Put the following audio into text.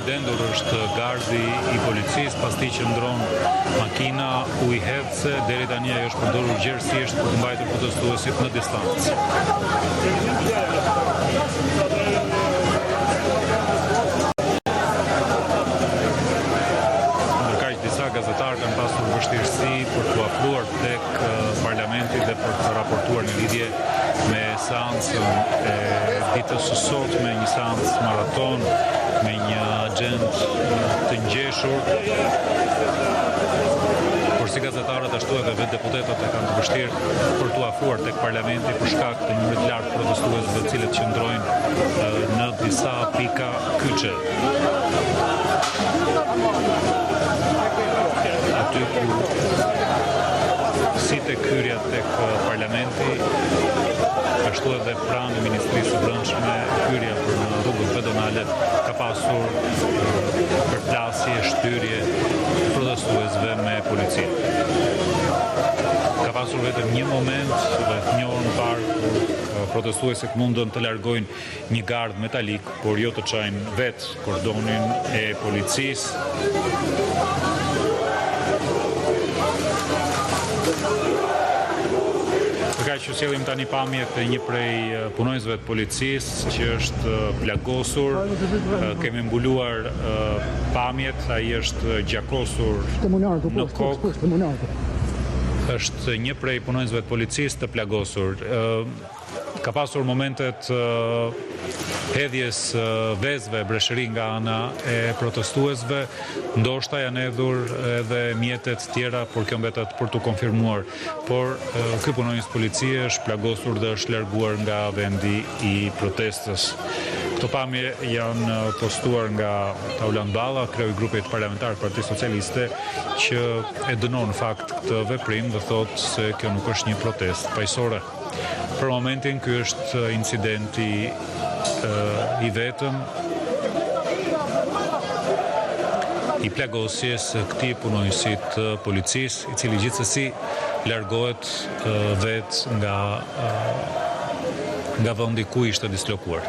dendur është gardi I policisë, pasti që ndron makina u I hedhse, deri tani ajo është përdorur gjerësisht për të mbajtur protestuesit në distancë. Ndërkaq disa gazetarë kanë pasur vështirësi për të afruar tek parlamenti dhe për të raportuar në lidhje me seancën e ditës së sotme, një seancë maraton me një agjend të ngjeshur. Por si gazetarët ashtu edhe vetë deputetët e kanë të vështirë për t'u afruar tek parlamenti për shkak të numrit të lartë protestuesve të cilët qëndrojnë në disa pika kyçe. Aty ku si tek hyrja tek parlamenti, ashtu edhe pranë Ministrisë së Brendshme, hyrja për në rrugët pedonale ka pasur përplasje, shtyrje protestuesve me policinë. Ka pasur vetëm një moment, rreth një orë më parë, kur protestuesit mundën të largojnë një gardh metalik, por jo të çajnë vetë kordonin e policisë. Përkaq që sjellim tani pamjet e një prej punonjësve të policisë që është plagosur, kemi mbuluar pamjet, ai është gjakosur në kokë. Është një prej punonjësve të policisë të plagosur. Ka pasur momentet hedhjes vezëve breshëri nga ana e protestuesve, ndoshta janë hedhur edhe mjetet tjera, por kjo mbetet për të konfirmuar. Por ky punonjës policie është plagosur dhe është larguar nga vendi I protestës. Këto pamje janë postuar nga Taulan Balla, kreu I grupit parlamentar të Partisë Socialiste, që e dënon në fakt këtë veprim dhe thotë se kjo nuk është një protestë paqësore. Për momentin ky është incidenti I vetëm I plagosjes së këtij punonjësit të policisë, I cili gjithsesi largohet vetë nga vendi ku ishte dislokuar.